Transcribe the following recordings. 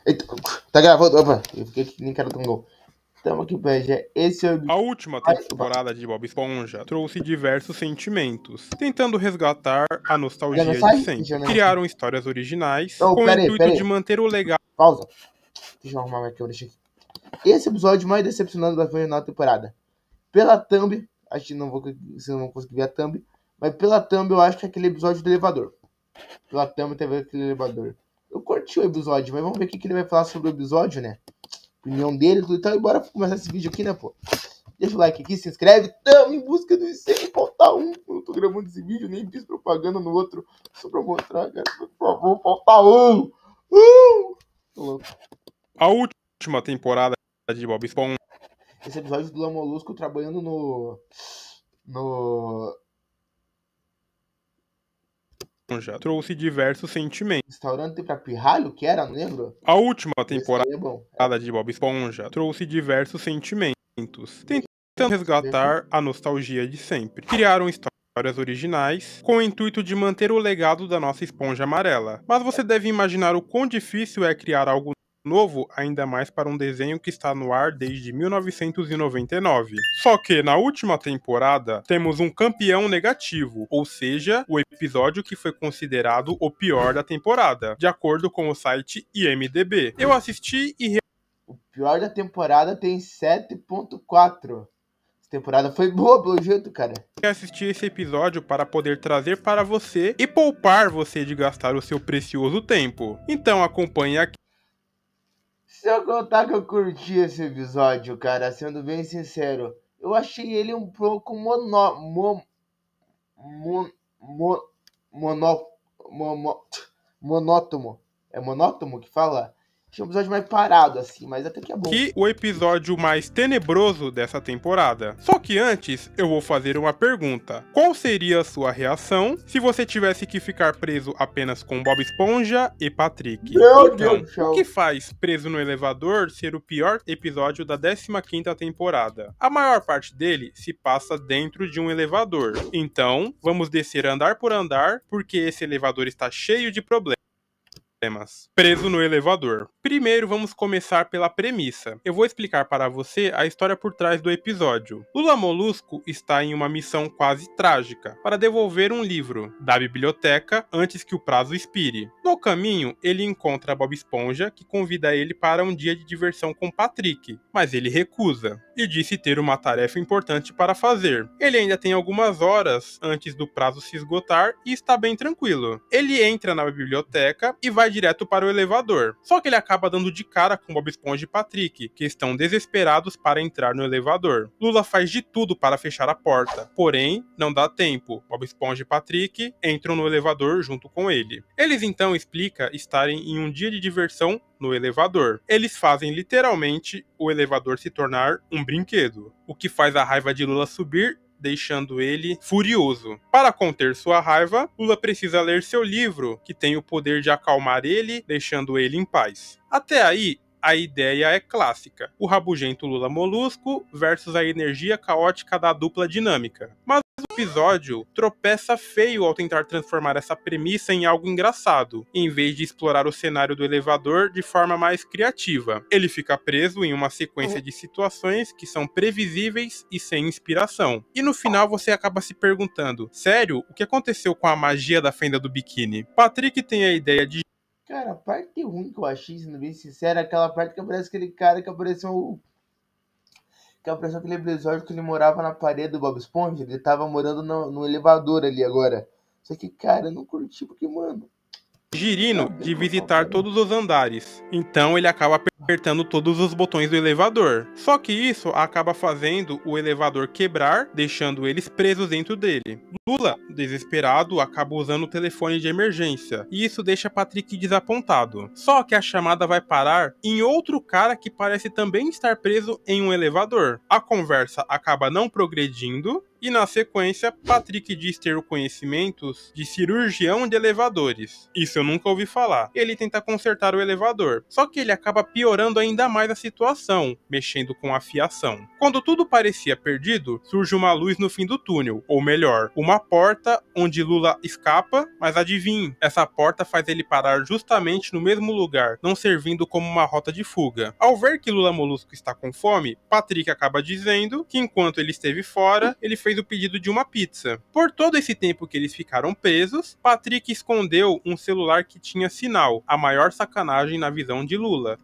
Eita, tá gravando? Opa, eu fiquei aqui nem cara do gol. Tamo aqui, PG. Esse é o. A última temporada de Bob Esponja trouxe diversos sentimentos, tentando resgatar a nostalgia de sempre. Criaram histórias originais com o intuito de manter o legado. Pausa. Deixa eu arrumar minha câmera aqui. Esse episódio mais decepcionante da final temporada. Pela thumb, acho que vocês não vão conseguir ver a thumb, mas pela thumb eu acho que é aquele episódio do elevador. Pela thumb teve aquele elevador. Eu curti o episódio, mas vamos ver o que ele vai falar sobre o episódio, né? Opinião dele, tudo e tal. E bora começar esse vídeo aqui, né, pô? Deixa o like aqui, se inscreve. Tamo em busca dos 100, falta um. Eu tô gravando esse vídeo, nem fiz propaganda no outro. Só pra mostrar, cara. Por favor, falta um. Tô louco. A última temporada de Bob Esponja. Esse episódio do Lula Molusco trabalhando no trouxe diversos sentimentos. Restaurante pra pirralho, que era, não lembro? A última temporada de Bob Esponja trouxe diversos sentimentos, tentando resgatar a nostalgia de sempre. Criaram histórias originais com o intuito de manter o legado da nossa esponja amarela. Mas você deve imaginar o quão difícil é criar algo novo, ainda mais para um desenho que está no ar desde 1999. Só que na última temporada temos um campeão negativo, ou seja, o episódio que foi considerado o pior da temporada, de acordo com o site IMDb. Eu assisti e o pior da temporada tem 7.4. Essa temporada foi boa pelo jeito, cara. Assisti esse episódio para poder trazer para você e poupar você de gastar o seu precioso tempo. Então acompanhe aqui. Se eu contar que eu curti esse episódio, cara, sendo bem sincero, eu achei ele um pouco monótono. É monótono que fala? Tinha um episódio mais parado, assim, mas até que é bom. Que o episódio mais tenebroso dessa temporada. Só que antes, eu vou fazer uma pergunta. Qual seria a sua reação se você tivesse que ficar preso apenas com Bob Esponja e Patrick? Meu Deus do céu. O que faz Preso no Elevador ser o pior episódio da 15ª temporada? A maior parte dele se passa dentro de um elevador. Então, vamos descer andar por andar, porque esse elevador está cheio de problemas. Preso no elevador. Primeiro vamos começar pela premissa. Eu vou explicar para você a história por trás do episódio. Lula Molusco está em uma missão quase trágica para devolver um livro da biblioteca antes que o prazo expire. No caminho, ele encontra Bob Esponja, que convida ele para um dia de diversão com Patrick, mas ele recusa e disse ter uma tarefa importante para fazer. Ele ainda tem algumas horas antes do prazo se esgotar e está bem tranquilo. Ele entra na biblioteca e vai direto para o elevador. Só que ele acaba dando de cara com Bob Esponja e Patrick, que estão desesperados para entrar no elevador. Lula faz de tudo para fechar a porta, porém, não dá tempo. Bob Esponja e Patrick entram no elevador junto com ele. Eles então explicam estarem em um dia de diversão no elevador. Eles fazem literalmente o elevador se tornar um brinquedo, o que faz a raiva de Lula subir, deixando ele furioso. Para conter sua raiva, Lula precisa ler seu livro, que tem o poder de acalmar ele, deixando ele em paz. Até aí, a ideia é clássica. O rabugento Lula Molusco versus a energia caótica da dupla dinâmica. Mas o episódio tropeça feio ao tentar transformar essa premissa em algo engraçado, em vez de explorar o cenário do elevador de forma mais criativa. Ele fica preso em uma sequência de situações que são previsíveis e sem inspiração. E no final você acaba se perguntando, sério, o que aconteceu com a magia da fenda do biquíni? Patrick tem a ideia de... Cara, a parte ruim que eu achei, sendo bem sincero, é aquela parte que aparece aquele cara que apareceu... Que apareceu aquele episódio que ele morava na parede do Bob Esponja. Ele tava morando no elevador ali agora. Só que, cara, eu não curti porque, mano... Girino de visitar todos os andares. Então ele acaba apertando todos os botões do elevador. Só que isso acaba fazendo o elevador quebrar, deixando eles presos dentro dele. Lula, desesperado, acaba usando o telefone de emergência. E isso deixa Patrick desapontado. Só que a chamada vai parar em outro cara que parece também estar preso em um elevador. A conversa acaba não progredindo E na sequência, Patrick diz ter conhecimentos de cirurgião de elevadores. Isso eu nunca ouvi falar. Ele tenta consertar o elevador, só que ele acaba piorando ainda mais a situação, mexendo com a fiação. Quando tudo parecia perdido, surge uma luz no fim do túnel, ou melhor, uma porta onde Lula escapa, mas adivinhe, essa porta faz ele parar justamente no mesmo lugar, não servindo como uma rota de fuga. Ao ver que Lula Molusco está com fome, Patrick acaba dizendo que enquanto ele esteve fora, ele fez o pedido de uma pizza. Por todo esse tempo que eles ficaram presos, Patrick escondeu um celular que tinha sinal, a maior sacanagem na visão de Lula.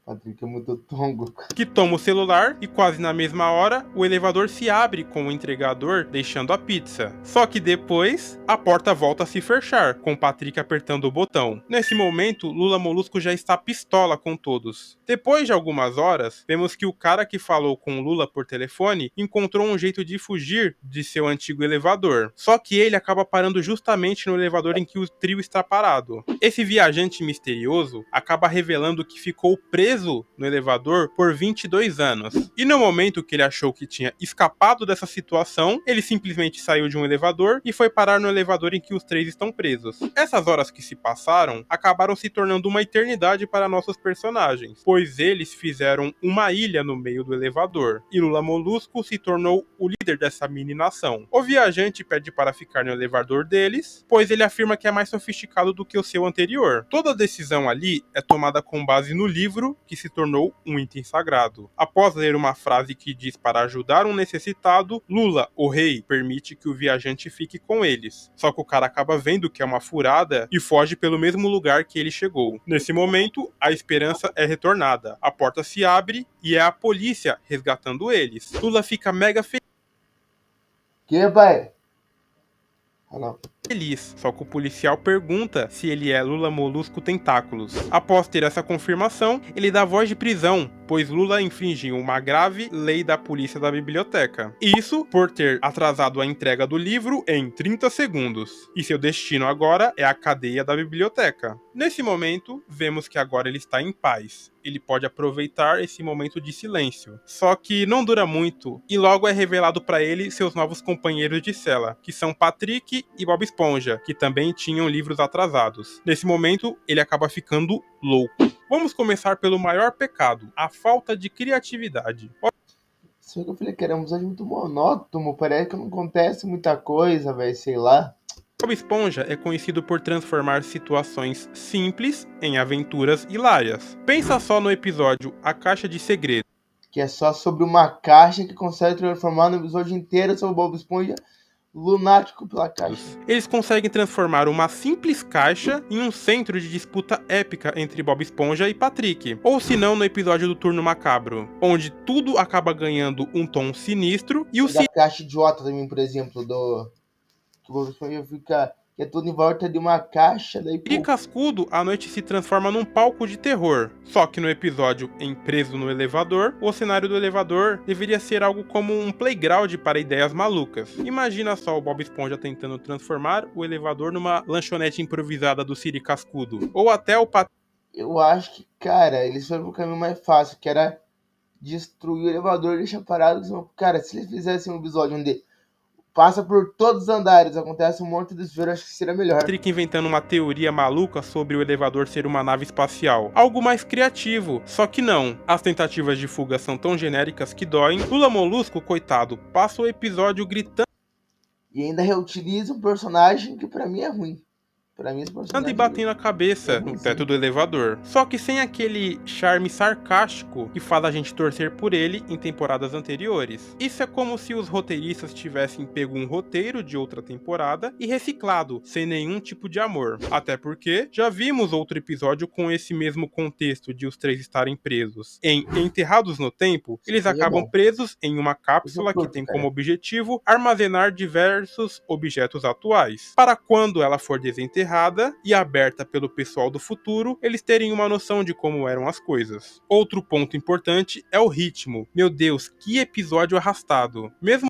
Patrick é muito tongo. Que toma o celular e quase na mesma hora o elevador se abre com o entregador deixando a pizza. Só que depois a porta volta a se fechar, com Patrick apertando o botão. Nesse momento, Lula Molusco já está pistola com todos. Depois de algumas horas, vemos que o cara que falou com Lula por telefone encontrou um jeito de fugir de seu antigo elevador. Só que ele acaba parando justamente no elevador em que o trio está parado. Esse viajante misterioso acaba revelando que ficou preso no elevador por 22 anos. E no momento que ele achou que tinha escapado dessa situação, ele simplesmente saiu de um elevador e foi parar no elevador em que os três estão presos. Essas horas que se passaram acabaram se tornando uma eternidade para nossos personagens, pois eles fizeram uma ilha no meio do elevador, e Lula Molusco se tornou o líder dessa mini nação. O viajante pede para ficar no elevador deles, pois ele afirma que é mais sofisticado do que o seu anterior. Toda decisão ali é tomada com base no livro que se tornou um item sagrado. Após ler uma frase que diz para ajudar um necessitado, Lula, o rei, permite que o viajante fique com eles. Só que o cara acaba vendo que é uma furada e foge pelo mesmo lugar que ele chegou. Nesse momento, a esperança é retornada. A porta se abre e é a polícia resgatando eles. Lula fica mega Que, pai? Não. feliz, só que o policial pergunta se ele é Lula Molusco Tentáculos. Após ter essa confirmação, ele dá voz de prisão, pois Lula infringiu uma grave lei da polícia da biblioteca. Isso por ter atrasado a entrega do livro em 30 segundos. E seu destino agora é a cadeia da biblioteca. Nesse momento, vemos que agora ele está em paz. Ele pode aproveitar esse momento de silêncio. Só que não dura muito, e logo é revelado para ele seus novos companheiros de cela, que são Patrick e Bob Esponja, que também tinham livros atrasados. Nesse momento, ele acaba ficando louco. Vamos começar pelo maior pecado, a falta de criatividade. Só que eu falei que era um episódio muito monótono, parece que não acontece muita coisa, velho, sei lá. Bob Esponja é conhecido por transformar situações simples em aventuras hilárias. Pensa só no episódio A Caixa de Segredos. Que é só sobre uma caixa que consegue transformar no episódio inteiro sobre o Bob Esponja lunático pela caixa. Eles conseguem transformar uma simples caixa em um centro de disputa épica entre Bob Esponja e Patrick. Ou se não, no episódio do Turno Macabro, onde tudo acaba ganhando um tom sinistro e o Da caixa idiota também, por exemplo, do... que o Bob Esponja fica... que é tudo em volta de uma caixa, daí... E Cascudo, a noite se transforma num palco de terror. Só que no episódio Em Preso no Elevador, o cenário do elevador deveria ser algo como um playground para ideias malucas. Imagina só o Bob Esponja tentando transformar o elevador numa lanchonete improvisada do Siri Cascudo. Ou até o Eu acho que, cara, eles foram pro caminho mais fácil, que era destruir o elevador e deixar parado. Cara, se eles fizessem um episódio onde passa por todos os andares, acontece um monte de desvio, acho que seria melhor. Patrick inventando uma teoria maluca sobre o elevador ser uma nave espacial. Algo mais criativo, só que não. As tentativas de fuga são tão genéricas que doem. Lula Molusco, coitado, passa o episódio gritando E ainda reutiliza um personagem que pra mim é ruim. Pra mim, esse personagem e batendo a cabeça no teto do elevador. Só que sem aquele charme sarcástico que faz a gente torcer por ele em temporadas anteriores. Isso é como se os roteiristas tivessem pego um roteiro de outra temporada e reciclado, sem nenhum tipo de amor. Até porque já vimos outro episódio com esse mesmo contexto de os três estarem presos. Em Enterrados no Tempo, eles acabam presos em uma cápsula que tem como objetivo armazenar diversos objetos atuais. Para quando ela for desenterrada e aberta pelo pessoal do futuro, eles terem uma noção de como eram as coisas. Outro ponto importante é o ritmo. Meu Deus, que episódio arrastado. Mesmo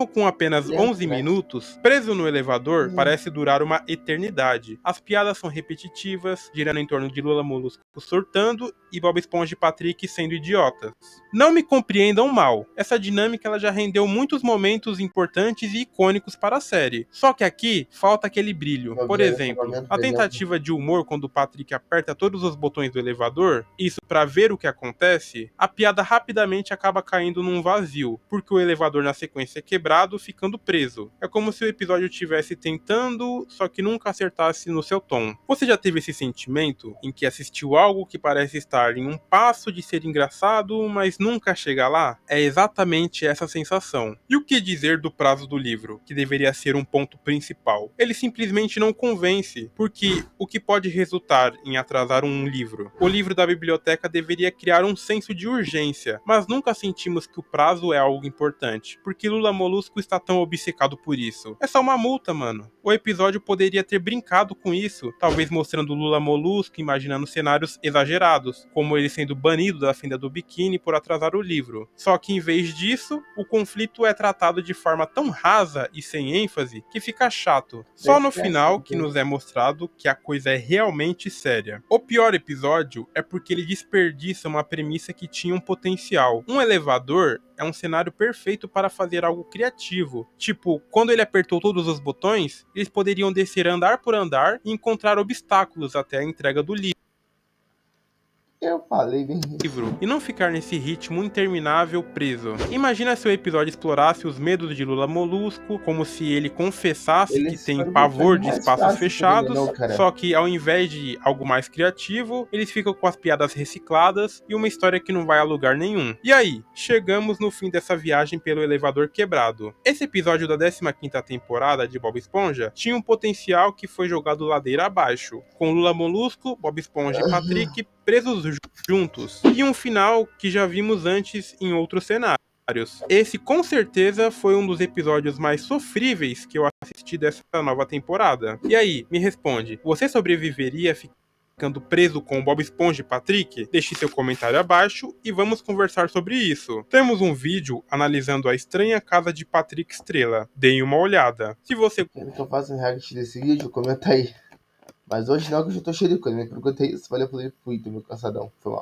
com apenas 11 minutos, preso no elevador parece durar uma eternidade. As piadas são repetitivas, girando em torno de Lula Molusco surtando e Bob Esponja e Patrick sendo idiotas. Não me compreendam mal, essa dinâmica ela já rendeu muitos momentos importantes e icônicos para a série. Só que aqui falta aquele brilho. Por exemplo, a tentativa de humor quando o Patrick aperta todos os botões do elevador, isso para ver o que acontece, a piada rapidamente acaba caindo num vazio, porque o elevador na sequência é quebrado, ficando preso. É como se o episódio estivesse tentando, só que nunca acertasse no seu tom. Você já teve esse sentimento em que assistiu algo que parece estar em um passo de ser engraçado, mas nunca chega lá? É exatamente essa sensação. E o que dizer do prazo do livro, que deveria ser um ponto principal? Ele simplesmente não convence, porque o que pode resultar em atrasar um livro? O livro da biblioteca deveria criar um senso de urgência, mas nunca sentimos que o prazo é algo importante, porque Lula Molusco está tão obcecado por isso. É só uma multa, mano. O episódio poderia ter brincado com isso, talvez mostrando Lula Molusco imaginando cenários exagerados, como ele sendo banido da fenda do biquíni por atrasar o livro. Só que em vez disso, o conflito é tratado de forma tão rasa e sem ênfase que fica chato. Só no final que nos é mostrado que a coisa é realmente séria. O pior episódio é porque ele desperdiça uma premissa que tinha um potencial. Um elevador é um cenário perfeito para fazer algo criativo. Tipo, quando ele apertou todos os botões, eles poderiam descer andar por andar e encontrar obstáculos até a entrega do livro. Eu falei bem E não ficar nesse ritmo interminável preso. Imagina se o episódio explorasse os medos de Lula Molusco, como se ele confessasse que tem pavor de espaços fechados, só que ao invés de algo mais criativo, eles ficam com as piadas recicladas e uma história que não vai a lugar nenhum. E aí, chegamos no fim dessa viagem pelo elevador quebrado. Esse episódio da 15ª temporada de Bob Esponja tinha um potencial que foi jogado ladeira abaixo, com Lula Molusco, Bob Esponja e Patrick presos juntos, e um final que já vimos antes em outros cenários. Esse com certeza foi um dos episódios mais sofríveis que eu assisti dessa nova temporada. E aí, me responde, você sobreviveria ficando preso com o Bob Esponja e Patrick? Deixe seu comentário abaixo e vamos conversar sobre isso. Temos um vídeo analisando a estranha casa de Patrick Estrela. Deem uma olhada. Se você quer que eu faça um react desse vídeo, comenta aí. Mas hoje não, que eu já tô cheio de coisa, né? Por enquanto é isso. Valeu pelo fui, tô meio cansadão. Foi mal.